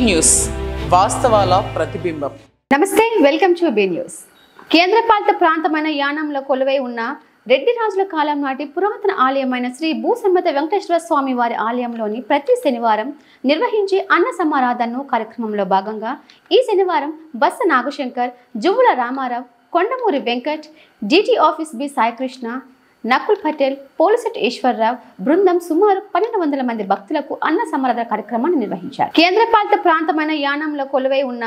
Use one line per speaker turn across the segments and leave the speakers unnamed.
News వాస్తవాల ప్రతిబింబం.
నమస్తే, welcome to be news. కేంద్రపాలిత ప్రాంతమైన యానంలో కొలువై ఉన్న రెడ్డి రాజుల కాలం నాటి పురాతన ఆలయమైన శ్రీ భూసమ్మత వెంకటేశ్వర స్వామి వారి ఆలయంలోని ప్రతి శనివారం నిర్వహించే అన్న సమారాధన కార్యక్రమంలో భాగంగా ఈ శనివారం Bassa Nagashankar, Juvvula Ramarao, Kondamuri Venkat, DT office B Saikrishna, Nakul Patel, Polisett Eshwarrao బృందం సుమారు 1200 మంది భక్తులకు అన్న సమారాధన కార్యక్రమాన్ని నిర్వహించారు. కేంద్రపాలిత ప్రాంతమైన యానంలో కొలువై ఉన్న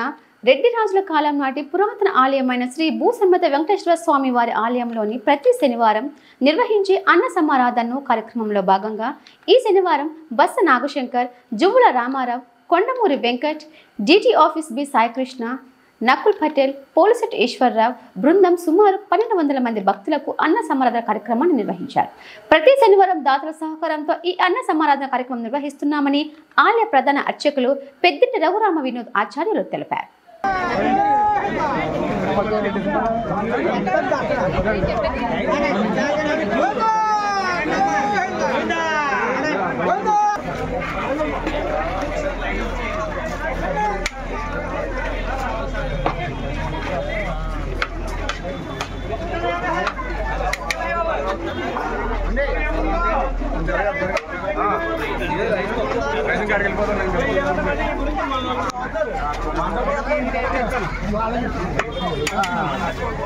రెడ్డి రాజుల కాలం నాటి పురాతన ఆలయమైన శ్రీ భూసమ్మత వెంకటేశ్వర స్వామి వారి ఆలయంలోని ప్రతి శనివారం నిర్వహించే అన్న సమారాధన కార్యక్రమంలో భాగంగా ఈ శనివారం Bassa Nagashankar, Juvvula Ramarao, Kondamuri Venkat, DT office B Saikrishna, Nakul Patel, Polisett Eshwarrao బృందం సుమారు 1200 మంది భక్తులకు అన్న సమారాధన కార్యక్రమాన్ని నిర్వహించారు. ప్రతి శనివారం దాతల సహకారంతో ఈ అన్న సమారాధన కార్యక్రమం నిర్వహిస్తున్నామని ఆలయ ప్రధాన అర్చకులు పెద్దింటి రఘురామ వినోద్ ఆచార్యులు తెలిపారు.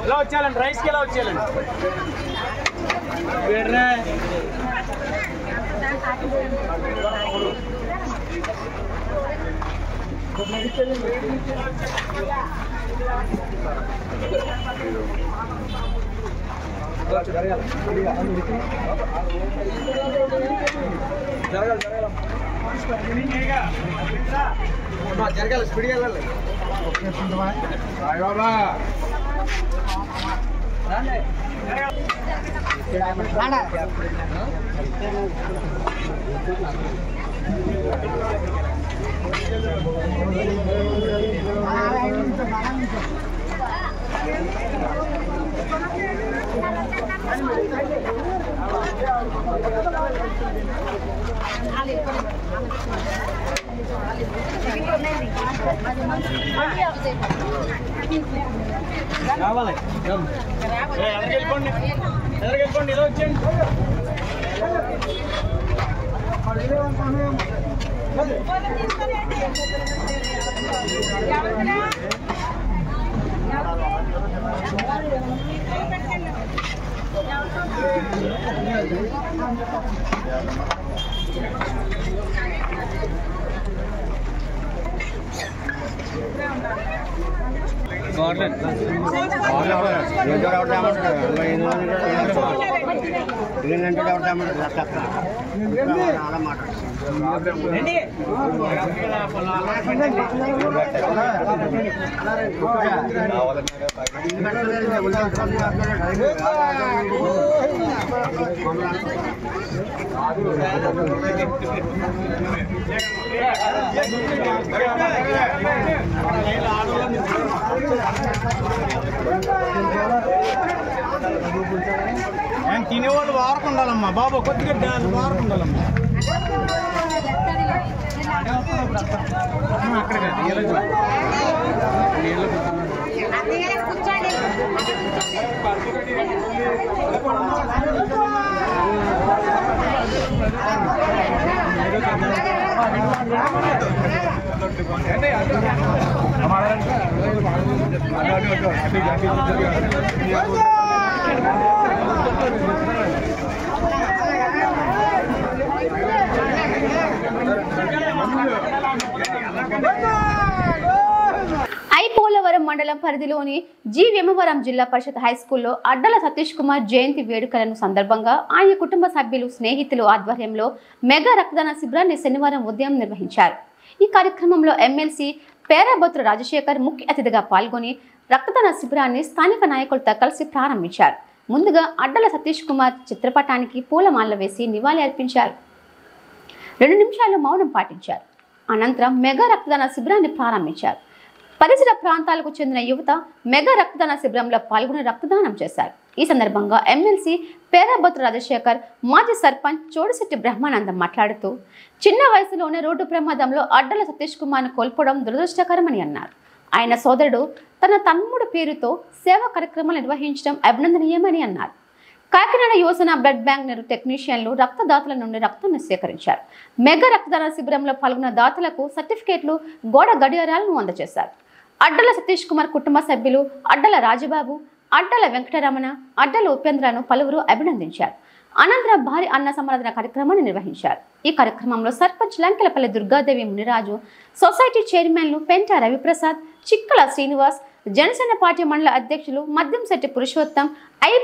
ఎలా వచ్చేయాలండి, రైస్కి ఎలా వచ్చేయాలండి. జరగాలి, స్పీడ్గా వెళ్ళాలి. రావాలి, ఎదరికెళ్ళిపోండి, ఎదరికెళ్ళిపోండి, ఇలా వచ్చేయండి. తినేవాళ్ళు వారుకుండాలమ్మా బాబు, కొద్దిగా వారుకుండాలమ్మా. అక్కడ
ఐపోలవరం మండలం పరిధిలోని జి వేమవరం జిల్లా పరిషత్ హైస్కూల్లో అడ్డల సతీష్ కుమార్ జయంతి వేడుకలను సందర్భంగా ఆయన కుటుంబ సభ్యులు, స్నేహితులు ఆధ్వర్యంలో మెగా రక్తదాన శిబిరాన్ని శనివారం ఉదయం నిర్వహించారు. ఈ కార్యక్రమంలో ఎమ్మెల్సీ పేరాబత్రు రాజశేఖర్ ముఖ్య అతిథిగా పాల్గొని రక్తదాన శిబిరాన్ని స్థానిక నాయకులతో కలిసి ప్రారంభించారు. ముందుగా అడ్డల సతీష్ కుమార్ చిత్రపటానికి పూలమాల వేసి నివాళి అర్పించారు. 2 నిమిషాలు మౌనం పాటించారు. అనంతరం మెగా రక్తదాన శిబిరాన్ని ప్రారంభించారు. పరిసర ప్రాంతాలకు చెందిన యువత మెగా రక్తదాన శిబిరంలో పాల్గొని రక్తదానం చేశారు. ఈ సందర్భంగా ఎమ్మెల్సీ పేరాబత్తు రాజశేఖర్, మాజీ సర్పంచ్ చోడిశెట్టి బ్రహ్మానందం మాట్లాడుతూ చిన్న వయసులోనే రోడ్డు ప్రమాదంలో అడ్డల సతీష్ కుమార్ను కోల్పోవడం దురదృష్టకరమని అన్నారు. ఆయన సోదరుడు తన తమ్ముడు పేరుతో సేవా కార్యక్రమాలు నిర్వహించడం అభినందనీయమని అన్నారు. కాకినాడ యువసేన బ్లడ్ బ్యాంక్ టెక్నీషియన్లు రక్తదాతల నుండి రక్తాన్ని సేకరించారు. మెగా రక్తదాన శిబిరంలో పాల్గొన్న దాతలకు సర్టిఫికేట్లు, గోడ గడియారాలను అందజేశారు. అడ్డల సతీష్ కుమార్ కుటుంబ సభ్యులు అడ్డల రాజబాబు, అడ్డల వెంకటరమణ, అడ్డల ఉపేంద్రను పలువురు అభినందించారు. అనంతరం భారీ అన్న సమారాధన కార్యక్రమాన్ని నిర్వహించారు. ఈ కార్యక్రమంలో సర్పంచ్ లంకెలపల్లి దుర్గాదేవి మునిరాజు, సొసైటీ చైర్మన్లు పెంట రవిప్రసాద్, చిక్కల శ్రీనివాస్, జనసేన పార్టీ మండల అధ్యక్షులు మద్యంశెట్టి పురుషోత్తం,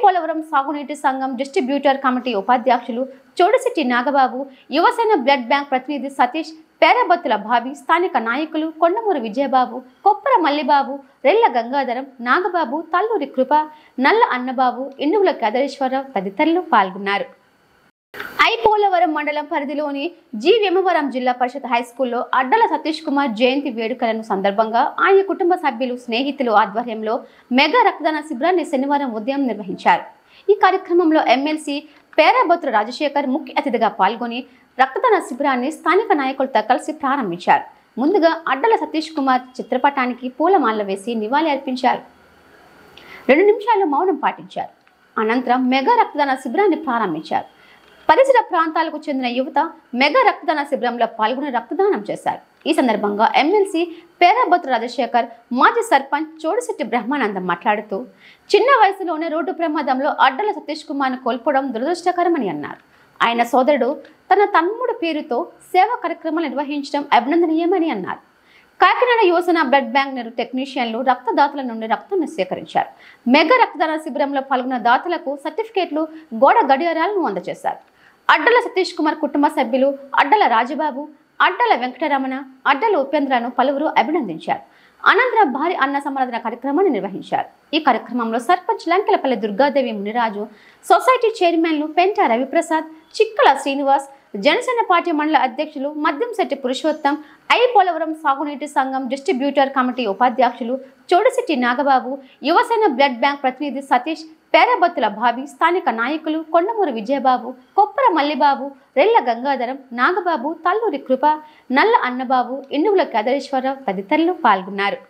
పోలవరం సాగునీటి సంఘం డిస్ట్రిబ్యూటర్ కమిటీ ఉపాధ్యక్షులు చోడిశెట్టి నాగబాబు, యువసేన బ్లడ్ బ్యాంక్ ప్రతినిధి సతీష్, పేరాబత్తుల భావి, స్థానిక నాయకులు కొండమూరు విజయబాబు, కొప్పర మల్లిబాబు, రెల్ల గంగాధరం, నాగబాబు, తల్లూరి కృప, నల్ల అన్నబాబు, ఇండుగుల కేదరేశ్వరరావు తదితరులు పాల్గొన్నారు. పోలవరం మండలం పరిధిలోని జి వేమవరం జిల్లా పరిషత్ హైస్కూల్లో అడ్డల సతీష్ కుమార్ జయంతి వేడుకలను సందర్భంగా ఆయన కుటుంబ సభ్యులు, స్నేహితులు ఆధ్వర్యంలో మెగా రక్తదాన శిబిరాన్ని శనివారం ఉదయం నిర్వహించారు. ఈ కార్యక్రమంలో ఎమ్మెల్సీ పేరాబత్తు రాజశేఖర్ ముఖ్య అతిథిగా పాల్గొని రక్తదాన శిబిరాన్ని స్థానిక నాయకులతో కలిసి ప్రారంభించారు. ముందుగా అడ్డల సతీష్ కుమార్ చిత్రపటానికి పూలమాల వేసి నివాళి అర్పించారు. 2 నిమిషాలు మౌనం పాటించారు. అనంతరం మెగా రక్తదాన శిబిరాన్ని ప్రారంభించారు. పరిసర ప్రాంతాలకు చెందిన యువత మెగా రక్తదాన శిబిరంలో పాల్గొని రక్తదానం చేశారు. ఈ సందర్భంగా ఎమ్మెల్సీ పేరాబత్తు రాజశేఖర్, మాజీ సర్పంచ్ చోడిశెట్టి బ్రహ్మానందం మాట్లాడుతూ చిన్న వయసులోనే రోడ్డు ప్రమాదంలో అడ్డల సతీష్ కుమార్ను కోల్పోవడం దురదృష్టకరమని అన్నారు. ఆయన సోదరుడు తన తమ్ముడు పేరుతో సేవా కార్యక్రమాలు నిర్వహించడం అభినందనీయమని అన్నారు. కాకినాడ యువసేన బ్లడ్ బ్యాంక్ టెక్నీషియన్లు రక్తదాతల నుండి రక్తాన్ని సేకరించారు. మెగా రక్తదాన శిబిరంలో పాల్గొన్న దాతలకు సర్టిఫికేట్లు, గోడ గడియారాలను అందజేశారు. అడ్డల సతీష్ కుమార్ కుటుంబ సభ్యులు అడ్డల రాజబాబు, అడ్డల వెంకటరమణ, అడ్డల ఉపేంద్రను పలువురు అభినందించారు. అనంతరం భారీ అన్న సమారాధన కార్యక్రమాన్ని నిర్వహించారు. ఈ కార్యక్రమంలో సర్పంచ్ లంకెలపల్లి దుర్గాదేవి మునిరాజు, సొసైటీ చైర్మన్లు పెంట రవిప్రసాద్, చిక్కల శ్రీనివాస్, జనసేన పార్టీ మండల అధ్యక్షులు మద్యంశెట్టి పురుషోత్తం, పోలవరం సాగునీటి సంఘం డిస్ట్రిబ్యూటర్ కమిటీ ఉపాధ్యక్షులు చోడిశెట్టి నాగబాబు, యువసేన బ్లడ్ బ్యాంక్ ప్రతినిధి సతీష్, పేరాబత్తుల భావి, స్థానిక నాయకులు కొండమూరు విజయబాబు, కొప్పర మల్లిబాబు, రెల్ల గంగాధరం, నాగబాబు, తల్లూరి కృప, నల్ల అన్నబాబు, ఇండుగుల కేదరేశ్వరరావు తదితరులు పాల్గొన్నారు.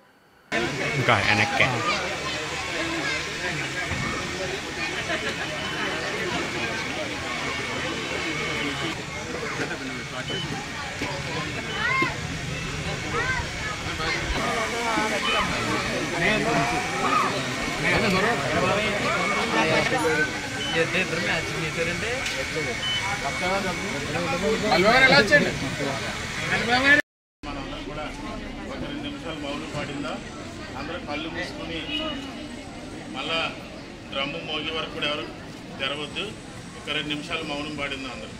అందరూ కళ్ళు మూసుకొని మళ్ళా డ్రమ్ము మోగే వరకు కూడా ఎవరు తెరవద్దు. ఒక 2 నిమిషాలు మౌనం పాడిందా అందరూ.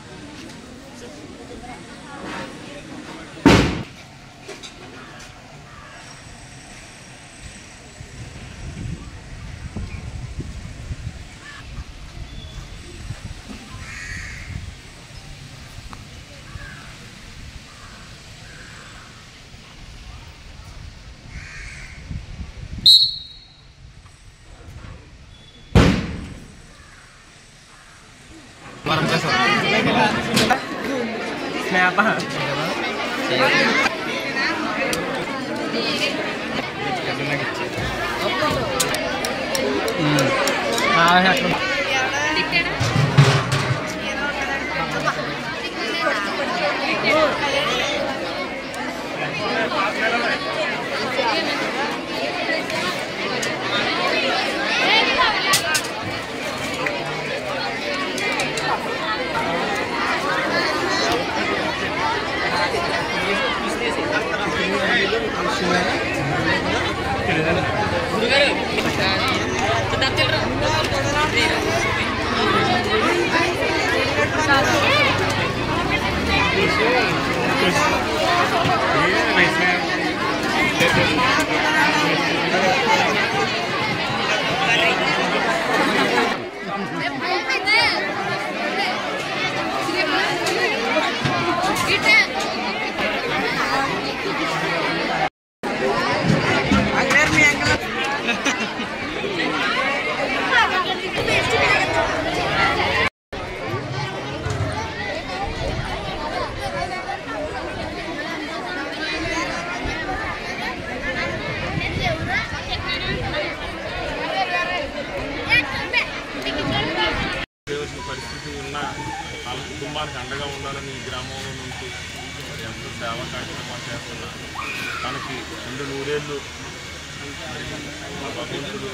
ఆ భగవంతుడు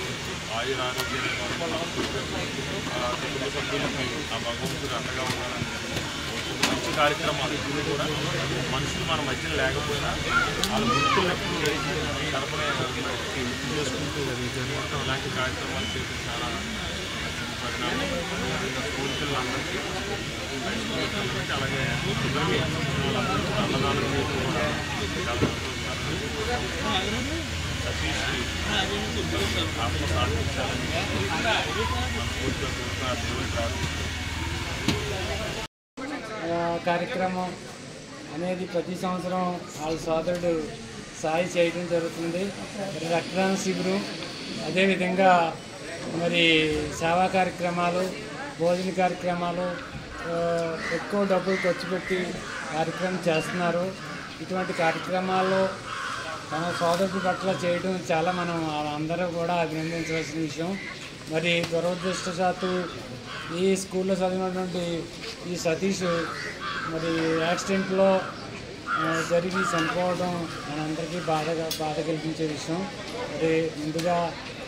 ఆయుర ఆరోగ్యాన్ని కుటుంబ సభ్యులకి ఆ భగవంతుడు అండగా ఉండాలని మంచి కార్యక్రమాలు ఇప్పుడు కూడా మనుషులు మన మధ్యన లేకపోయినా వాళ్ళ వృత్తులప్పుడు తరపునే వృత్తి చేసుకుంటూ మొత్తం ఇలాంటి కార్యక్రమాలు చేయడం చాలా పరిణామం. స్కూల్ పిల్లలందరికీ హై స్కూల్ పిల్లలకి అలాగే పిల్లలకి అన్నదానం చేయడం కూడా చాలా సంతోషకరం. సతీష్కి ఆత్మ సాధించాలని మనస్ఫూర్తిగా కోరుతున్న దేవుని ప్రార్థన.
కార్యక్రమం అనేది ప్రతి సంవత్సరం వాళ్ళ సోదరుడు సాయి చేయడం జరుగుతుంది. మరి రక్తదాన శిబిరం, అదేవిధంగా మరి సేవా కార్యక్రమాలు, భోజన కార్యక్రమాలు ఎక్కువ డబ్బులు ఖర్చు పెట్టి కార్యక్రమం చేస్తున్నారు. ఇటువంటి కార్యక్రమాల్లో తన సోదరుడి పట్ల చేయడం చాలా మనం అందరూ కూడా అభినందించవలసిన విషయం. మరి దురదృష్టవశాత్తు ఈ స్కూల్లో చదివినటువంటి ఈ సతీష్ మరి యాక్సిడెంట్లో జరిగి చనిపోవడం మనందరికీ బాధ కలిగించే విషయం. మరి ముందుగా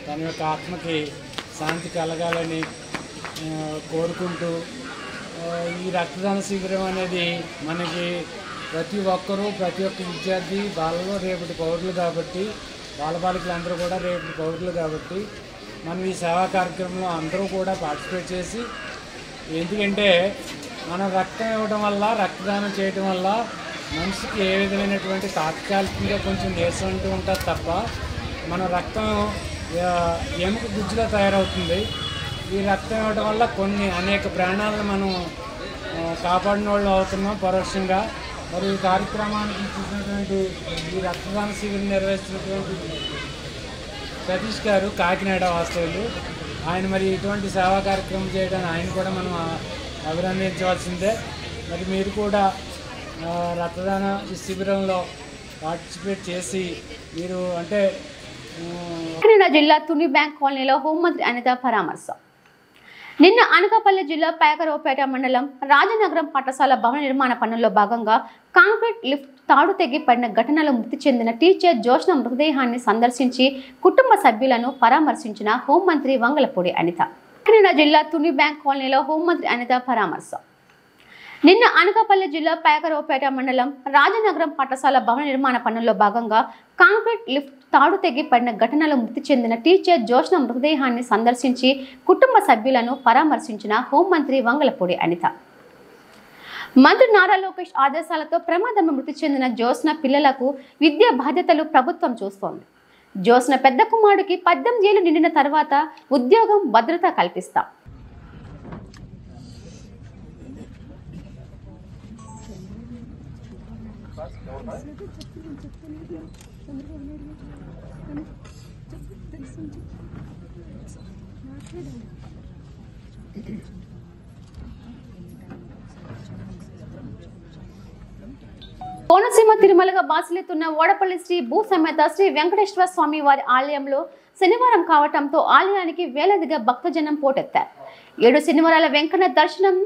తన యొక్క ఆత్మకి శాంతి కలగాలని కోరుకుంటూ ఈ రక్తదాన శిబిరం అనేది మనకి ప్రతి ఒక్కరూ, ప్రతి ఒక్క విద్యార్థి వాళ్ళలో రేపటి పౌరులు కాబట్టి, బాలబాలికలు కూడా రేపటి పౌరులు కాబట్టి మనం ఈ సేవా కార్యక్రమంలో అందరూ కూడా పార్టిసిపేట్ చేసి, ఎందుకంటే మనం రక్తం ఇవ్వడం వల్ల, రక్తదానం చేయడం వల్ల మనిషికి ఏ విధమైనటువంటి తాత్కాలికంగా కొంచెం నీరసం అంటూ ఉంటుంది తప్ప మన రక్తం ఎముక గుజ్జులో తయారవుతుంది. ఈ రక్తం ఇవ్వడం వల్ల అనేక ప్రాణాలను మనం కాపాడిన వాళ్ళు అవుతున్నాం పరోక్షంగా. మరి ఈ కార్యక్రమానికి చూసినటువంటి ఈ రక్తదాన శిబిరం నిర్వహిస్తున్నటువంటి సతీష్ గారు కాకినాడ వాస్తవులు, ఆయన మరి ఇటువంటి సేవా కార్యక్రమం చేయడానికి ఆయన కూడా మనం అభినందించవలసిందే. మరి మీరు కూడా రక్తదాన శిబిరంలో పార్టిసిపేట్ చేసి మీరు అంటే
కాకినాడ జిల్లా తుని బ్యాంక్ కాలనీలో హోంమంత్రి అనిత పరామర్శ. నిన్న అనకాపల్లి జిల్లా పేకరావుపేట మండలం రాజనగరం పాఠశాల భవన నిర్మాణ పనుల్లో భాగంగా కాంక్రీట్ లిఫ్ట్ తాడు తెగి పడిన ఘటనలో మృతి చెందిన టీచర్ జోష్న మృతదేహాన్ని సందర్శించి కుటుంబ సభ్యులను పరామర్శించిన హోంమంత్రి వంగలపూడి అనిత. కాకినాడ జిల్లా తుని బ్యాంక్ కాలనీలో హోంమంత్రి అనిత పరామర్శ. నిన్న అనకాపల్లి జిల్లా పేకరావుపేట మండలం రాజనగరం పాఠశాల భవన నిర్మాణ పనుల్లో భాగంగా కాంక్రీట్ లిఫ్ట్ తాడు తెగి పడిన ఘటనలో మృతి చెందిన టీచర్ జోష్న మృతదేహాన్ని సందర్శించి కుటుంబ సభ్యులను పరామర్శించిన హోంమంత్రి వంగలపూడి అనిత. మంత్రి నారా లోకేష్ ఆదేశాలతో ప్రమాదంలో మృతి చెందిన జోష్న పిల్లలకు విద్యా బాధ్యతలు ప్రభుత్వం చూస్తోంది. జోష్న పెద్ద కుమారుడికి 18 ఏళ్లు నిండిన తర్వాత ఉద్యోగం, భద్రత కల్పిస్తాం. కోనసీమ తిరుమలగా బాసిల్లుతున్న ఓడపల్లి శ్రీ భూ సమేత శ్రీ వెంకటేశ్వర స్వామి వారి ఆలయంలో శనివారం కావటంతో ఆలయానికి వేలాదిగా భక్తజనం పోటెత్తారు. 7 శనివారాల వెంకన్న దర్శనం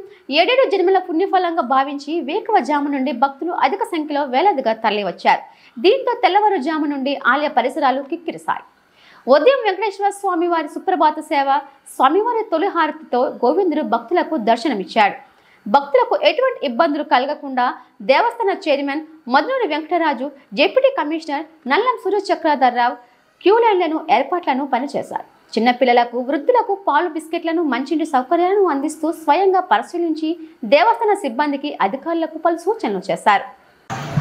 7 జన్మల పుణ్యఫలంగా భావించి వేకువజాము నుండి భక్తులు అధిక సంఖ్యలో వేలాదిగా తరలివచ్చారు. దీంతో తెల్లవారుజాము నుండి ఆలయ పరిసరాలు కిక్కిరిశాయి. ఉదయం వెంకటేశ్వర స్వామి వారి సుప్రభాత సేవ, స్వామివారి తొలి హారతితో గోవిందుడు భక్తులకు దర్శనమిచ్చాడు. భక్తులకు ఎటువంటి ఇబ్బందులు కలగకుండా దేవస్థాన chairman Madhunuri Venkataraju, deputy commissioner Nallam Suryachakradharrao queue లైన్లను ఏర్పాట్లను పనిచేశారు. చిన్నపిల్లలకు, వృద్ధులకు పాలు, బిస్కెట్లను, మంచినీటి సౌకర్యాలను అందిస్తూ స్వయంగా పరిశీలించి దేవస్థాన సిబ్బందికి, అధికారులకు పలు సూచనలు చేశారు.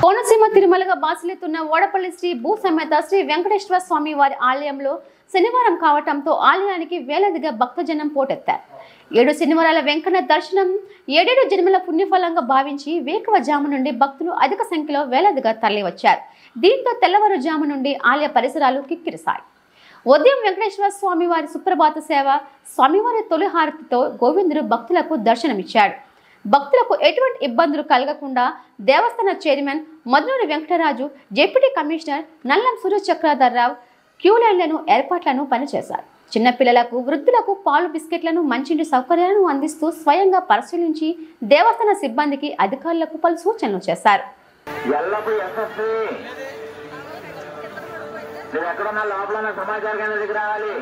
కోనసీమ తిరుమలగా బాసిల్లుతున్న ఓడపల్లి శ్రీ భూ సమేత శ్రీ వెంకటేశ్వర స్వామి వారి ఆలయంలో శనివారం కావటంతో ఆలయానికి వేలాదిగా భక్తజనం పోటెత్తారు. 7 శనివారాల వెంకన్న దర్శనం 7 జన్మల పుణ్యఫలంగా భావించి వేకువజాము నుండి భక్తులు అధిక సంఖ్యలో వేలాదిగా తరలివచ్చారు. దీంతో తెల్లవారుజాము నుండి ఆలయ పరిసరాలు కిక్కిరిశాయి. ఉదయం వెంకటేశ్వర స్వామి వారి సుప్రభాత సేవ, స్వామివారి తొలి హారతితో గోవిందుడు భక్తులకు దర్శనమిచ్చాడు. భక్తులకు ఎటువంటి ఇబ్బందులు కలగకుండా దేవస్థాన chairman Madhunuri Venkataraju, deputy commissioner Nallam Suryachakradharrao queue లైన్లను ఏర్పాట్లను పనిచేశారు. చిన్నపిల్లలకు, వృద్ధులకు పాలు, బిస్కెట్లను, మంచినీటి సౌకర్యాలను అందిస్తూ స్వయంగా పరిశీలించి దేవస్థాన సిబ్బందికి, అధికారులకు పలు సూచనలు చేశారు.
మీరు ఎక్కడున్నా లోపల సమాచార కేంద్రం దగ్గర రావాలి.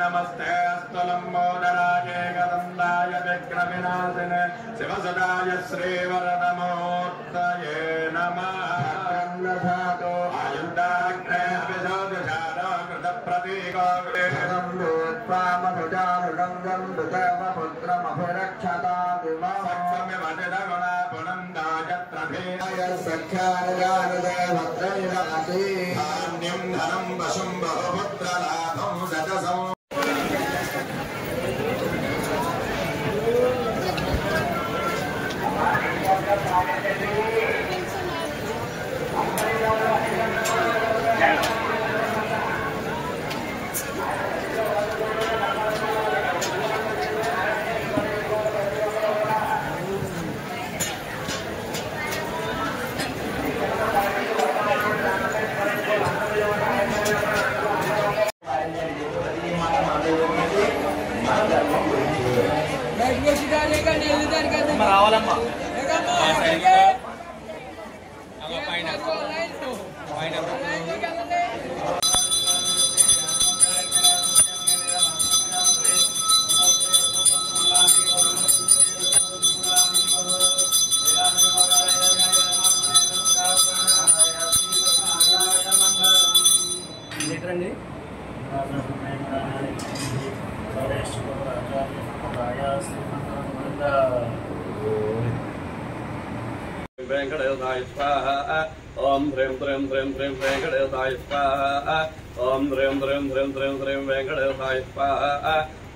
नमस्ते स्तुलंबोदराजे गदंदाय विक्रमिनाशिने शिवसदाय श्रीवरदमूर्तये नमः। धातु आयुर्दाग्ने अभिशोदशारो कृतप्रतीको वेदम्भूत्वामनुजानुगङ्गं दुतमपुत्रमभिरक्षता विमोक्षमिमनिदगुणा पुनन्दायत्रधीय सख्यानुजानुदेवत्रनिराति धान्यं धनं वशं बहुपुत्रलाभं ददसं
రావాలమ్మా
वेंकटेशाय स्वाहा। ओम ह्रीं ह्रीं ह्रीं ह्रीं वेंकटेशाय स्वाहा। ओम ह्रीं ह्रीं ह्रीं ह्रीं ह्रीं वेंकटेशाय स्वाहा।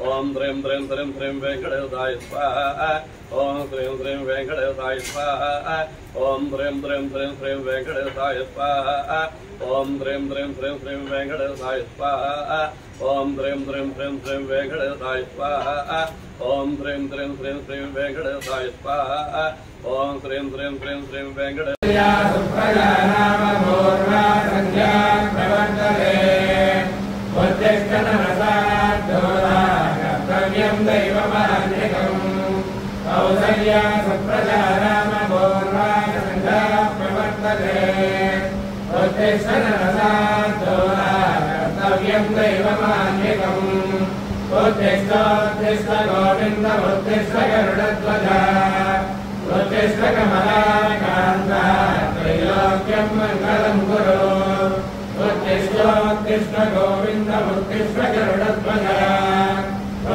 ओम ह्रीं ह्रीं ह्रीं ह्रीं वेंकटेशाय स्वाहा। ओम ह्रीं ह्रीं वेंकटेशाय स्वाहा। ओम ह्रीं ह्रीं ह्रीं ह्रीं वेंकटेशाय स्वाहा। ओम ह्रीं ह्रीं ह्रीं ह्रीं वेंकटेशाय स्वाहा। ओम ह्रीं ह्रीं ह्रीं ह्रीं वेंकटेशाय स्वाहा। ओम ह्रीं ह्रीं ह्रीं ह्रीं वेंकटेशाय स्वाहा। ओम ह्रीं ह्रीं ह्रीं ह्रीं
कौसल्या सुप्रजाराम पूर्वासन्ध्या प्रवर्तते उत्तिष्ठ नरसार्दूला कर्तव्यं दैवमान्यकम् उत्तिष्ठ गोविन्द उत्तिष्ठ गरुडध्वज उत्तिष्ठ कमलाकान्त त्रैलोक्यं मङ्गलं कुरु उत्तिष्ठ गोविन्द उत्तिष्ठ गरुडध्वज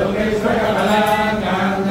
उत्तिष्ठ कमलाकान्त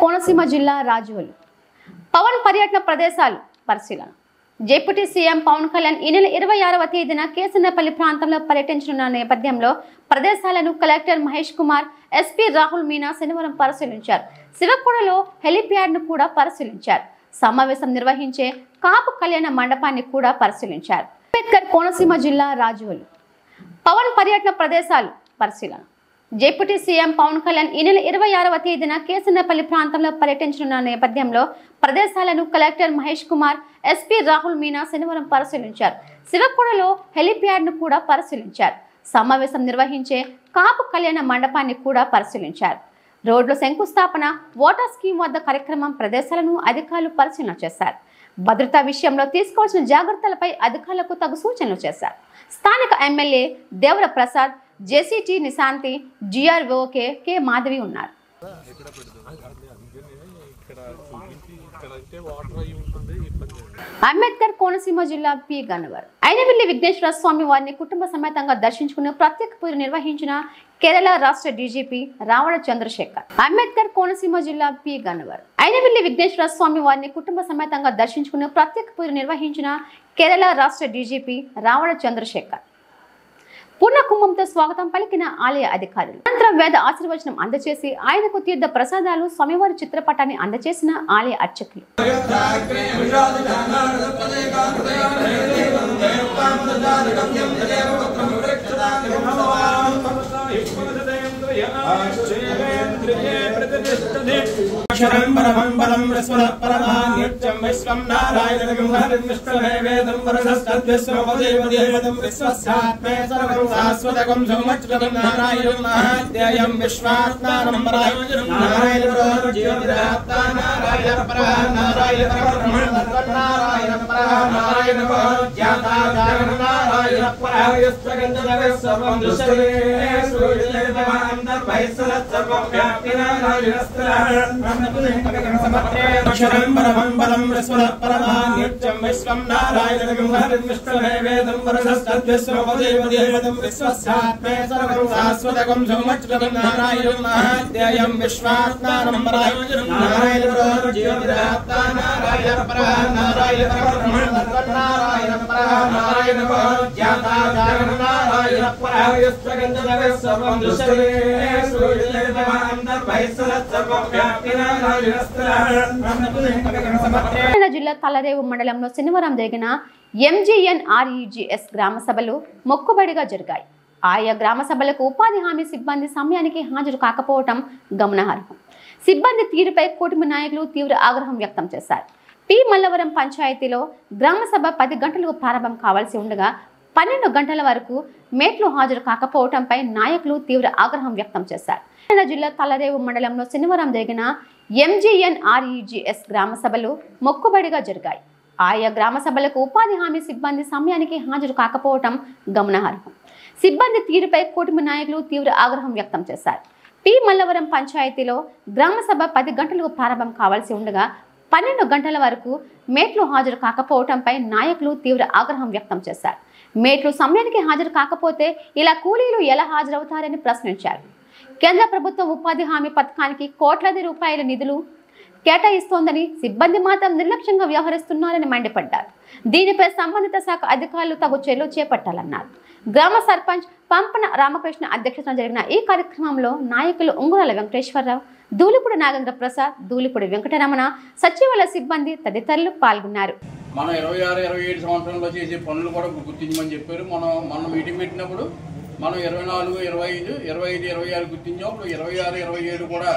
కోనసీమ జిల్లా రాజోలు పవన్ పర్యటన ప్రదేశాలు పరిశీలన. డిప్యూటీ సీఎం పవన్ కళ్యాణ్ ఈ నెల 26వ తేదీన కేసన్నపల్లి ప్రాంతంలో పర్యటించనున్న నేపథ్యంలో ప్రదేశాలను కలెక్టర్ మహేష్ కుమార్, ఎస్పీ రాహుల్ మీనా శనివారం పరిశీలించారు. శివకొండలో హెలిప్యాడ్ను కూడా పరిశీలించారు. సమావేశం నిర్వహించే కాపు కళ్యాణ మండపాన్ని కూడా పరిశీలించారు. అంబేద్కర్ కోనసీమ జిల్లా రాజోలు పవన్ పర్యటన ప్రదేశాలు పరిశీలన. డిప్యూటీ సీఎం పవన్ కళ్యాణ్ ఈ నెల 26వ తేదీన కేసన్నపల్లి ప్రాంతంలో పర్యటించనున్న నేపథ్యంలో ప్రదేశాలను కలెక్టర్ మహేష్ కుమార్, ఎస్పీ రాహుల్ మీనా శనివారం పరిశీలించారు. శివకొండలో హెలిప్యాడ్ను కూడా పరిశీలించారు. సమావేశం నిర్వహించే కాపు కళ్యాణ మండపాన్ని కూడా పరిశీలించారు. రోడ్ల శంకుస్థాపన, వాటర్ స్కీమ్ వద్ద కార్యక్రమం ప్రదేశాలను అధికారులు పరిశీలన చేశారు. భద్రతా విషయంలో తీసుకోవాల్సిన జాగ్రత్తలపై అధికారులకు తగు సూచనలు చేశారు. స్థానిక ఎమ్మెల్యే దేవర ప్రసాద్, జేసీటీ నిశాంతి, జిఆర్ఓకే కె మాధవి ఉన్నారు. అంబేద్కర్ కోనసీమ జిల్లా పి గన్నవరం అయినవిల్లి విఘ్నేశ్వర స్వామి వారిని కుటుంబ సమేతంగా దర్శించుకుని ప్రత్యేక పూజ నిర్వహించిన కేరళ రాష్ట్ర డీజీపీ రావణ చంద్రశేఖర్. అంబేద్కర్ కోనసీమ జిల్లా పి గన్నవరం అయినవిల్లి విఘ్నేశ్వర స్వామి వారిని కుటుంబ సమేతంగా దర్శించుకుని ప్రత్యేక పూజ నిర్వహించిన కేరళ రాష్ట్ర డీజీపీ రావణ చంద్రశేఖర్ పూర్ణ కుంభంతో స్వాగతం పలికిన ఆలయ అధికారులు. అనంతరం వేద ఆశీర్వచనం అందచేసి ఆయనకు తీర్థ ప్రసాదాలు, స్వామివారి చిత్రపటాన్ని అందచేసిన ఆలయ అర్చకులు.
అక్షరం పరమం పరం విశ్వః పరమానిత్యం విశ్వం నారాయణం హరిం విశ్వవేదం వరసస్తద్విశ్వపదేవదేవతం విశ్వస్యాత్మే సర్వం శాశ్వతకం సౌమచ్యుతం నారాయణం మహాత్యయం విశ్వాత్మానం పరాయణం నారాయణ జ్యోతిరాత్మ నారాయణ పరః నారాయణ పరబ్రహ్మ నారాయణ పరః నారాయణ జ్ఞాతా నారాయణ విశ్వం నారాయణం హరిం విష్ణువేదం వరసస్తద్విశ్వపదేవదేవదం విశ్వస్యాత్మే సర్వం శాశ్వతకం సౌమచ్యుతం నారాయణం మహాధ్యాయం విశ్వాత్మానం నారాయణ జ్యోతిరాత్మా నారాయణ పరః నారాయణ పరబ్రహ్మ నారాయణ పరః నారాయణ జ్ఞాతా నారాయణ పరః యస్వగంధ సర్వం దృశ్యతే
జిల్లా తలరేవు మండలంలో శనివారం జరిగిన MGNREGS గ్రామ సభలు మొక్కుబడిగా జరిగాయి. ఆయా గ్రామ సభలకు ఉపాధి హామీ సిబ్బంది సమయానికి హాజరు కాకపోవడం గమనార్హం. సిబ్బంది తీరుపై కూటమి నాయకులు తీవ్ర ఆగ్రహం వ్యక్తం చేశారు. పి మల్లవరం పంచాయతీలో గ్రామ సభ 10 గంటలకు ప్రారంభం కావాల్సి ఉండగా 12 గంటల వరకు మేట్లు హాజరు కాకపోవడంపై నాయకులు తీవ్ర ఆగ్రహం వ్యక్తం చేశారు. జిల్లా తలరేవు మండలంలో శనివారం జరిగిన MGNREGS గ్రామ సభలు మొక్కుబడిగా జరిగాయి. ఆయా గ్రామ సభలకు ఉపాధి హామీ సిబ్బంది సమయానికి హాజరు కాకపోవడం గమనార్హం. సిబ్బంది తీరుపై కూటమి నాయకులు తీవ్ర ఆగ్రహం వ్యక్తం చేశారు. పి మల్లవరం పంచాయతీలో గ్రామ సభ 10 గంటలకు ప్రారంభం కావాల్సి ఉండగా 12 గంటల వరకు మేట్లు హాజరు కాకపోవడంపై నాయకులు తీవ్ర ఆగ్రహం వ్యక్తం చేశారు. మేట్లు సమయానికి హాజరు కాకపోతే ఇలా కూలీలు ఎలా హాజరవుతారని ప్రశ్నించారు. కేంద్ర ప్రభుత్వం ఉపాధి హామీ పథకానికి కోట్లాది రూపాయల నిధులు కేటాయిస్తోందని, సిబ్బంది మాత్రం నిర్లక్ష్యంగా వ్యవహరిస్తున్నారని మండిపడ్డారు. దీనిపై సంబంధిత శాఖ అధికారులు తగు చర్యలు చేపట్టాలన్నారు. గ్రామ సర్పంచ్ పంపన రామకృష్ణ అధ్యక్షతన జరిగిన ఈ కార్యక్రమంలో నాయకులు ఉంగురాల వెంకటేశ్వరరావు, దూలిపూడి నాగేంద్ర ప్రసాద్, దూలిపూడి వెంకటరమణ, సచివాలయ సిబ్బంది తదితరులు పాల్గొన్నారు.
మనం 26-27 సంవత్సరంలో చేసే పనులు కూడా గుర్తించమని చెప్పారు. మనం మీటింగ్ పెట్టినప్పుడు మనం 24, 25, 25, 26 గుర్తించాం. ఇప్పుడు 26, 27 కూడా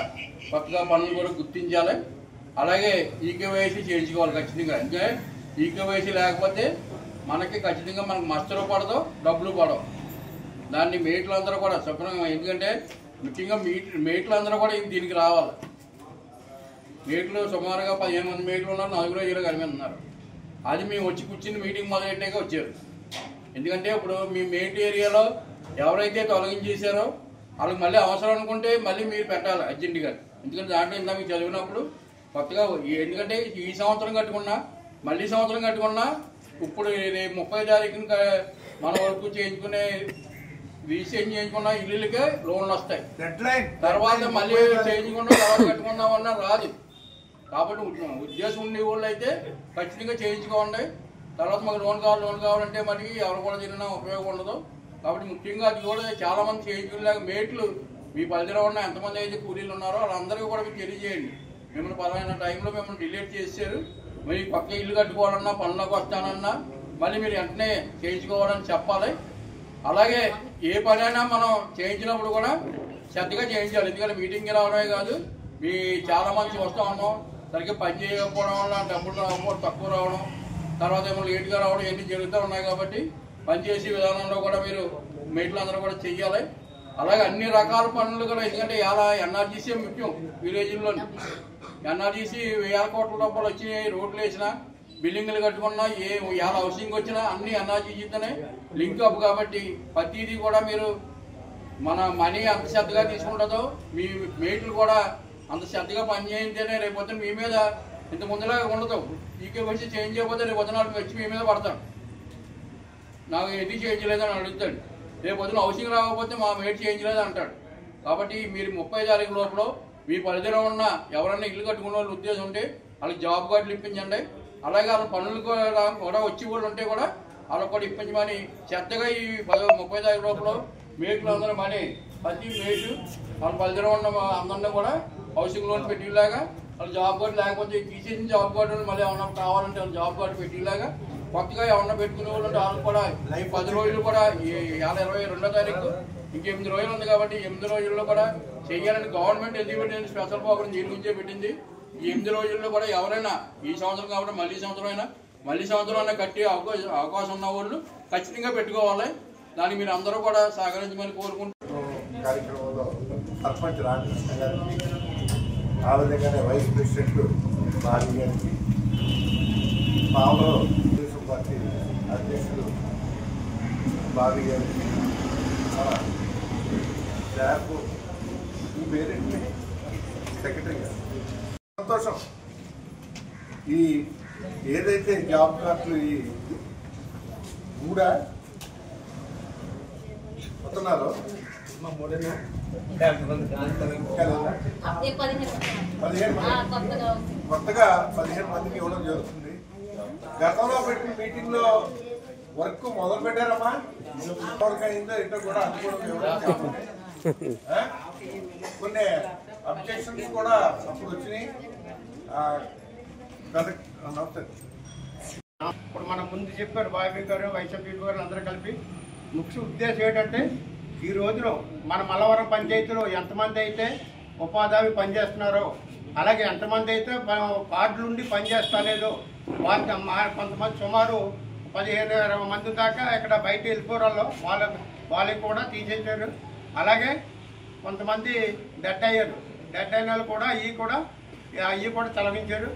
కొత్తగా పనులు కూడా గుర్తించాలి. అలాగే ఈకేవైసీ చేయించుకోవాలి ఖచ్చితంగా. ఇంకా ఈకేవైసీ లేకపోతే మనకి ఖచ్చితంగా మనకు మస్తరు పడదు, డబ్బులు పడవు. దాన్ని మేట్లందరూ కూడా శుభ్రంగా, ఎందుకంటే ముఖ్యంగా మేట్లందరూ కూడా దీనికి రావాలి. మేట్లు సుమారుగా 15 మంది మేట్లు ఉన్నారు, 4 కనిపిస్తున్నారు. అది మేము వచ్చి కూర్చుని మీటింగ్ మొదలెట్టాక వచ్చారు. ఎందుకంటే ఇప్పుడు మీ మేట్ ఏరియాలో ఎవరైతే తొలగించేశారో వాళ్ళకి మళ్ళీ అవసరం అనుకుంటే మళ్ళీ మీరు పెట్టాలి అర్జెంటుగా. ఎందుకంటే దాంట్లో ఇంత మీకు చదివినప్పుడు కొత్తగా, ఎందుకంటే ఈ సంవత్సరం కట్టుకున్నా మళ్ళీ సంవత్సరం కట్టుకున్నా ఇప్పుడు 30 తారీఖున మన వరకు చేయించుకునే రీసేంజ్ చేయించుకున్న ఇల్లులకే లోన్లు వస్తాయి. తర్వాత మళ్ళీ చేయించుకున్నా తర్వాత కట్టుకుందామన్నా రాదు. కాబట్టి ఉద్దేశం ఉండే వాళ్ళు అయితే ఖచ్చితంగా చేయించుకోండి. తర్వాత మాకు లోన్ కావాలంటే మరి ఎవరు కూడా తిరిగినా ఉపయోగం ఉండదు. కాబట్టి ముఖ్యంగా అది కూడా చాలా మంది చేయించుకునేలాగా మేట్లు మీ పరిధిలో ఉన్న ఎంతమంది అయితే కూలీలు ఉన్నారో వాళ్ళందరికీ కూడా మీకు తెలియజేయండి. మిమ్మల్ని పలానా టైంలో మిమ్మల్ని డిలీట్ చేశారు, మీరు పక్క ఇల్లు కట్టుకోవాలన్నా పనులకు వస్తానన్నా మళ్ళీ మీరు వెంటనే చేయించుకోవాలని చెప్పాలి. అలాగే ఏ పనైనా మనం చేయించినప్పుడు కూడా శ్రద్ధగా చేయించాలి. ఎందుకంటే మీటింగ్కి రావడమే కాదు, మీ చాలా మంది వస్తూ ఉన్నాం, సరిగ్గా పని చేయకపోవడం వల్ల డబ్బులు రావడం, తక్కువ రావడం, తర్వాత ఏమో లేట్గా రావడం ఇవన్నీ జరుగుతూ ఉన్నాయి. కాబట్టి పనిచేసే విధానంలో కూడా మీరు మేట్లు అందరూ కూడా చెయ్యాలి. అలాగే అన్ని రకాల పనులు కూడా, ఎందుకంటే ఇలా ఎన్ఆర్జీసీ ముఖ్యం. విలేజ్లోని ఎన్ఆర్జీసీ 1000 కోట్ల రూపాయలు వచ్చి రోడ్లు వేసినా, బిల్డింగ్లు కట్టుకున్నా, ఇలా హౌసింగ్ వచ్చినా అన్ని ఎన్ఆర్జీసీతోనే లింక్ అప్. కాబట్టి ప్రతిదీ కూడా మీరు మన మనీ అంత శ్రద్ధగా తీసుకుంటుందో మీ మేట్లు కూడా అంత శ్రద్ధగా పనిచేయింటేనే రేపొద్దున మీ మీద ఇంత ముందులా ఉండదు. ఈకే వచ్చి చేంజ్ చేయకపోతే రేపొద్దున వచ్చి మీ మీద పడతాడు, నాకు ఎందుకు చేంజ్ లేదని అడుగుతాడు. రేపొద్దున హౌసింగ్ రాకపోతే మా మేట్ చేంజ్ లేదు అంటాడు. కాబట్టి మీరు 30 తారీఖు లోపల మీ పరిధిలో ఉన్న ఎవరైనా ఇల్లు కట్టుకున్న వాళ్ళు ఉద్దేశం ఉంటే వాళ్ళకి జాబ్ కార్డులు ఇప్పించండి. అలాగే వాళ్ళ పనులు కూడా వచ్చి వాళ్ళు ఉంటే కూడా వాళ్ళకి కూడా ఇప్పించమని శ్రద్ధగా ఈ 30 తారీఖు లోపల మేట్లు అందరూ మనీ ప్రతి మేటు వాళ్ళ పరిధిలో ఉన్న అందరినీ కూడా హౌసింగ్ లోన్ పెట్టేలాగా, వాళ్ళు జాబ్ కార్డు లేకపోతే తీసేసిన జాబ్ కార్డు మళ్ళీ ఏమన్నా కావాలంటే వాళ్ళు జాబ్ కార్డు పెట్టేలాగా, కొత్తగా ఏమన్నా పెట్టుకునే వాళ్ళు ఉంటే వాళ్ళు కూడా 10 రోజులు కూడా 22వ తారీఖు ఇంక 8 రోజులు ఉంది. కాబట్టి 8 రోజుల్లో కూడా చెయ్యాలని గవర్నమెంట్ ఎందుకు పెట్టింది, స్పెషల్ ప్రోగ్రామ్ దీని గురించే పెట్టింది. ఈ 8 రోజుల్లో కూడా ఎవరైనా ఈ సంవత్సరం కాబట్టి మళ్ళీ సంవత్సరం అయినా కట్టే అవకాశం ఉన్న వాళ్ళు ఖచ్చితంగా పెట్టుకోవాలి. దానికి మీరు అందరూ కూడా సహకరించమని కోరుకుంటున్నారు.
కార్యక్రమంలో సర్పంచ్ రామకృష్ణ గారికి, ఆ విధంగానే వైస్ ప్రెసిడెంట్ బాలి గారికి, పావులో తెలుగుదేశం పార్టీ అధ్యక్షుడు బాబీ గారికి ల్యాబ్ ఈ పేరెంట్ని సెక్రటరీ గారు సంతోషం. ఈ ఏదైతే జాబ్ కార్డులు ఈ కూడా వస్తున్నారో 15 కొత్తగా 15 మందికి ఇవ్వడం జరుగుతుంది. గతంలో పెట్టిన మీటింగ్ లో వర్క్ మొదలు పెట్టారమ్మా, వర్క్ అయిందో ఏంటో కూడా అనుకోవడం. కొన్ని అబ్జెక్షన్స్ కూడా అప్పుడు వచ్చినాయి.
ఇప్పుడు మన ముందు చెప్పారు బాబీ గారు, వైసీపీ గారు అందరూ కలిపి. ముఖ్య ఉద్దేశం ఏంటంటే ఈ రోజులో మన మల్లవరం పంచాయతీలో ఎంతమంది అయితే ఉపాధి పనిచేస్తున్నారో, అలాగే ఎంతమంది అయితే కార్డులు ఉండి పనిచేస్తలేదో కొంతమంది సుమారు 15-20 మంది దాకా ఇక్కడ బయట వెళ్ళిపోరాలో వాళ్ళకి కూడా తీసేశారు. అలాగే కొంతమంది డెడ్ అయ్యారు. డెడ్ అయిన వాళ్ళు కూడా అవి కూడా తొలగించారు.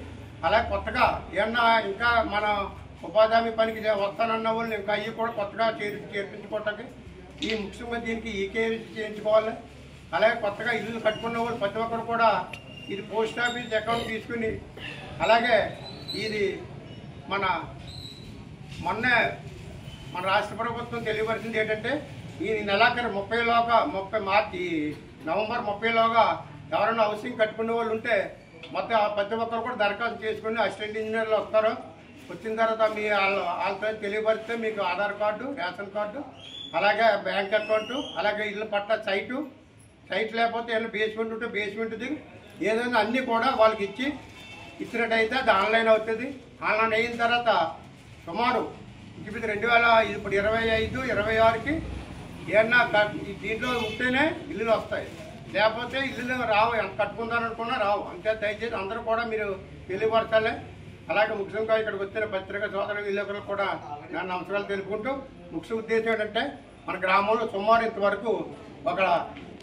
అలాగే కొత్తగా ఏమన్నా ఇంకా మన ఉపాధి పనికి వస్తానన్న వాళ్ళు ఇంకా అవి కూడా కొత్తగా చేర్పించుకోవటానికి ఈ ముఖ్యంగా దీనికి ఈకేవీసీ చేయించుకోవాలి. అలాగే కొత్తగా ఇల్లు కట్టుకున్న వాళ్ళు ప్రతి ఒక్కరు కూడా ఇది పోస్ట్ ఆఫీస్ అకౌంట్ తీసుకుని, అలాగే ఇది మొన్న రాష్ట్ర ప్రభుత్వం తెలియవలసింది ఏంటంటే ఈ నెలాఖరు 30 మార్చి నవంబర్ 30లోగా ఎవరైనా హౌసింగ్ కట్టుకునే వాళ్ళు ఉంటే మొత్తం ప్రతి ఒక్కరు కూడా దరఖాస్తు చేసుకుని అసిస్టెంట్ ఇంజనీర్లు వస్తారు. వచ్చిన తర్వాత మీ వాళ్ళతో తెలియపరిస్తే మీకు ఆధార్ కార్డు, రేషన్ కార్డు, అలాగే బ్యాంక్ అకౌంటు, అలాగే ఇల్లు పట్ట సైట్ లేకపోతే ఏమైనా బేస్మెంట్ ఉంటే బేస్మెంట్ది ఏదైనా అన్నీ కూడా వాళ్ళకి ఇచ్చినట్టయితే అది ఆన్లైన్ అవుతుంది. ఆన్లైన్ అయిన తర్వాత సుమారు ఇప్పుడు 2025, 26కి ఏమన్నా దీంట్లో ఉంటేనే ఇల్లులు వస్తాయి, లేకపోతే ఇల్లులు రావు. ఎంత కట్టుకుందాననుకున్నా రావు. అంతే దయచేసి అందరూ కూడా మీరు తెలియపరచాలి. అలాగే ముఖ్యంగా ఇక్కడికి వచ్చిన పత్రికా సోదరులు విలేకరులు కూడా నా నమస్కారాలు తెలుపుకుంటూ, ముఖ్య ఉద్దేశం ఏంటంటే మన గ్రామంలో సుమారు ఇంతవరకు ఒక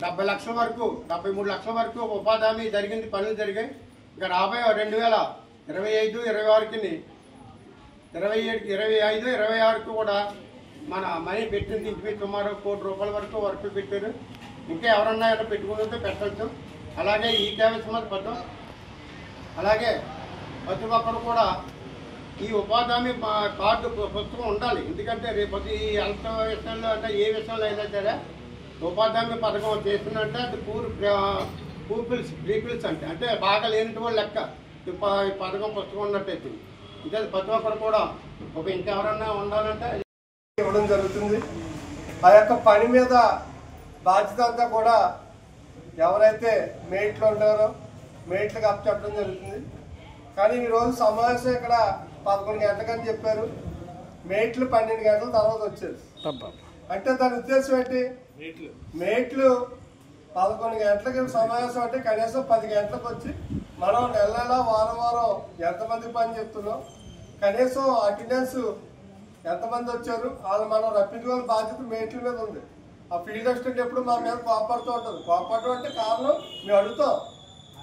70 లక్షల వరకు 73 లక్షల వరకు ఉపాధి హామీ జరిగింది, పనులు జరిగాయి. ఇంకా రాబోయే 2025, 26కి 25, 26కి కూడా మన మనీ పెట్టింది. ఇంటికి సుమారు 1 కోటి రూపాయల వరకు వర్క్ పెట్టారు. ఇంకా ఎవరన్నా ఏమైనా పెట్టుకుంటే పెట్టచ్చు. అలాగే ఈ కేవైసీ మీద పడ్డం. అలాగే ప్రతి ఒక్కరు కూడా ఈ ఉపాధి హామీ కార్డు పుస్తకం ఉండాలి. ఎందుకంటే రేపు ఈ హెల్త్ విషయంలో అంటే ఏ విషయంలో అయినా సరే ఉపాధి హామీ పథకం చేస్తుందంటే అది పీపుల్స్ అంటే బాగా లేని వాళ్ళు లెక్క ఈ పథకం పుస్తకం ఉన్నట్టయితే. ఇంకా ప్రతి ఒక్కరు కూడా ఇంకెవరన్నా ఉండాలంటే
ఇవ్వడం జరుగుతుంది. ఆ యొక్క పని మీద బాధ్యత అంతా కూడా ఎవరైతే మేట్లు ఉంటారో మేట్లకు అప్పచెప్పడం జరుగుతుంది. కానీ ఈరోజు సమావేశం ఇక్కడ 11 గంటలకని చెప్పారు. మేట్లు 12 గంటల తర్వాత వచ్చారు. అంటే దాని ఉద్దేశం ఏంటి? మేట్లు 11 గంటలకి సమావేశం అంటే కనీసం 10 గంటలకు వచ్చి మనం నెల వారం ఎంతమంది పని చెప్తున్నాం, కనీసం అటెండెన్స్ ఎంతమంది వచ్చారు వాళ్ళు మనం రప్పించుకోవాల్సిన బాధ్యత మేట్ల మీద ఉంది. ఆ ఫీల్డ్ అసిస్టెంట్ ఎప్పుడు మా మీద కోపడుతూ ఉంటుంది. కోపడటం అంటే కారణం మేము అడుగుతాం.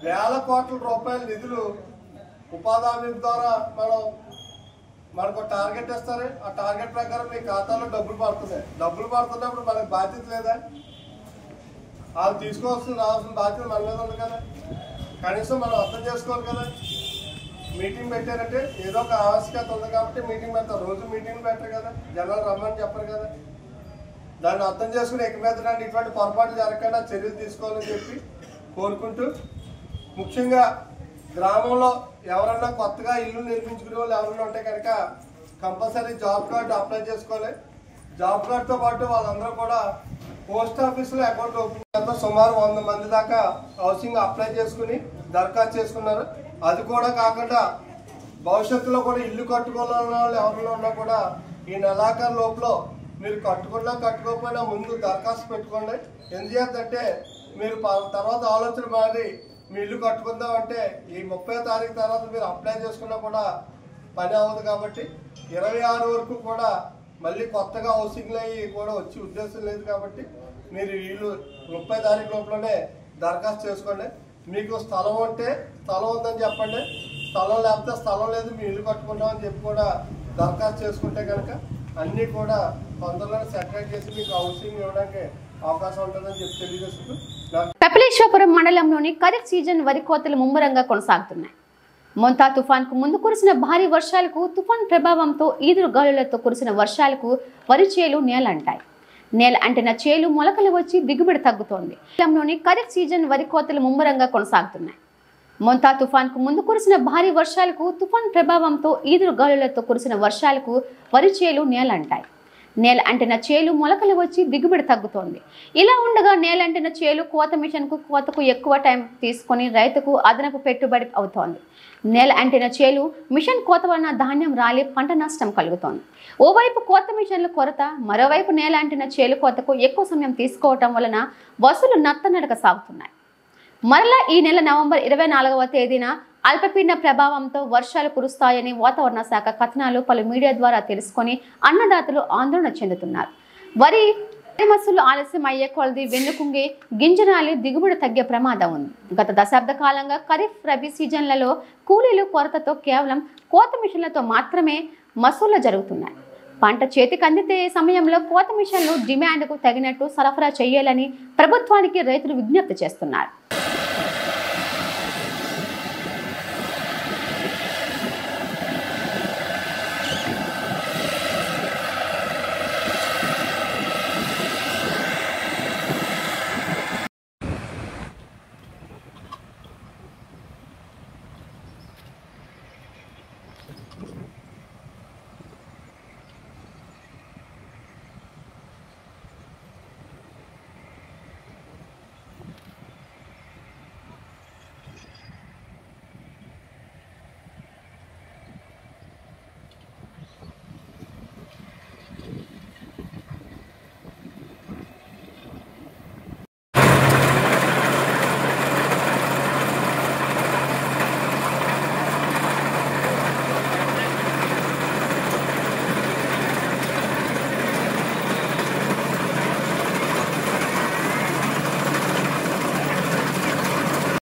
వేల కోట్ల రూపాయల నిధులు ఉపాధి హామీ ద్వారా మనకు టార్గెట్ ఇస్తారు. ఆ టార్గెట్ ప్రకారం మీ ఖాతాలో డబ్బులు పడుతున్నప్పుడు మనకు బాధ్యత లేదా? వాళ్ళు రావాల్సిన బాధ్యత మన మీద ఉంది కదా. కనీసం మనం అర్థం చేసుకోవాలి కదా. మీటింగ్ పెట్టారంటే ఏదో ఒక ఆవశ్యకత ఉంది కాబట్టి మీటింగ్ పెడతారు. రోజు మీటింగ్ పెట్టరు కదా, జనాలు రమ్మని చెప్పరు కదా. దాన్ని అర్థం చేసుకుని ఎక్క మీద ఇటువంటి పొరపాట్లు జరగకుండా చర్యలు తీసుకోవాలని చెప్పి కోరుకుంటూ, ముఖ్యంగా గ్రామంలో ఎవరన్నా కొత్తగా ఇల్లు నిర్మించుకునే వాళ్ళు ఎవరన్నా ఉంటే కనుక కంపల్సరీ జాబ్ కార్డు అప్లై చేసుకోవాలి. జాబ్ కార్డుతో పాటు వాళ్ళందరూ కూడా పోస్ట్ ఆఫీసులో అకౌంట్ ఓపెన్ చేస్తారు. సుమారు 100 మంది దాకా హౌసింగ్ అప్లై చేసుకుని దరఖాస్తు చేసుకున్నారు. అది కూడా కాకుండా భవిష్యత్తులో కూడా ఇల్లు కట్టుకోవాలన్న వాళ్ళు ఎవరిలో ఉన్నా కూడా ఈ నెలాఖరు లోపల మీరు కట్టుకోకపోయినా ముందు దరఖాస్తు పెట్టుకోండి. ఎందుకంటే మీరు తర్వాత ఆలోచన మారి మీ ఇల్లు కట్టుకుందామంటే ఈ 30వ తారీఖు తర్వాత మీరు అప్లై చేసుకున్నా కూడా పని అవ్వదు. కాబట్టి 26 వరకు కూడా మళ్ళీ కొత్తగా హౌసింగ్లు అయ్యి కూడా వచ్చే ఉద్దేశం లేదు. కాబట్టి మీరు ఇల్లు 30 తారీఖు లోపలనే దరఖాస్తు చేసుకోండి. మీకు స్థలం ఉంటే స్థలం ఉందని చెప్పండి, స్థలం లేకపోతే స్థలం లేదు మీ ఇల్లు కట్టుకుంటామని చెప్పి కూడా దరఖాస్తు చేసుకుంటే కనుక అన్నీ కూడా తొందరలో సెటిల్ చేసి మీకు హౌసింగ్ ఇవ్వడానికి అవకాశం ఉంటుందని చెప్పి తెలియజేస్తూ
కపిలేశ్వరపురం మండలంలోని ఖరీఫ్ సీజన్ వరి కోతలు ముమ్మరంగా కొనసాగుతున్నాయి. మొంతా తుఫాన్కు ముందు కురిసిన భారీ వర్షాలకు, తుఫాన్ ప్రభావంతో ఈదురు గాలులతో కురిసిన వర్షాలకు వరి చేలు నేలంటాయి. నేల అంటిన చేలు మొలకలు వచ్చి దిగుబడి తగ్గుతోంది. మండలంలోని ఖరీఫ్ సీజన్ వరి కోతలు ముమ్మరంగా కొనసాగుతున్నాయి. మొంతా తుఫాన్కు ముందు కురిసిన భారీ వర్షాలకు, తుఫాన్ ప్రభావంతో ఈదురు గాలులతో కురిసిన వర్షాలకు వరి చేలు నేలంటాయి. నేల అంటిన చేలు మొలకలు వచ్చి దిగుబడి తగ్గుతోంది. ఇలా ఉండగా నేల అంటిన చేలు కోత మిషన్కు కోతకు ఎక్కువ టైం తీసుకొని రైతుకు అదనపు పెట్టుబడి అవుతోంది. నేల అంటిన చేలు మిషన్ కోత వలన ధాన్యం రాలి పంట నష్టం కలుగుతోంది. ఓవైపు కోత మిషన్ల కొరత, మరోవైపు నేల అంటిన చేలు కోతకు ఎక్కువ సమయం తీసుకోవటం వలన వసూలు నత్తనడక సాగుతున్నాయి. మరలా ఈ నెల నవంబర్ 24వ తేదీన అల్పపీడన ప్రభావంతో వర్షాలు కురుస్తాయని వాతావరణ శాఖ కథనాలు పలు మీడియా ద్వారా తెలుసుకొని అన్నదాతలు ఆందోళన చెందుతున్నారు. వరి మసూలు ఆలస్యం అయ్యే కొలది వెన్నుకుంగి గింజనాలి దిగుబడి తగ్గే ప్రమాదం ఉంది. గత దశాబ్ద కాలంగా ఖరీఫ్, రబీ సీజన్లలో కూలీలు కొరతతో కేవలం కోత మిషన్లతో మాత్రమే మసూళ్లు జరుగుతున్నాయి. పంట చేతికి అందితే సమయంలో కోత మిషన్లు డిమాండ్కు తగినట్టు సరఫరా చేయాలని ప్రభుత్వానికి రైతులు విజ్ఞప్తి చేస్తున్నారు.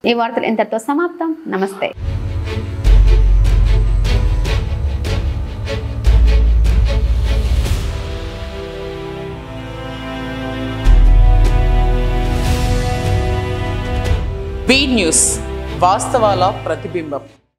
ఈ వార్తలు ఇంతటితో సమాప్తం. నమస్తే.
బీ న్యూస్, వాస్తవాల ప్రతిబింబం.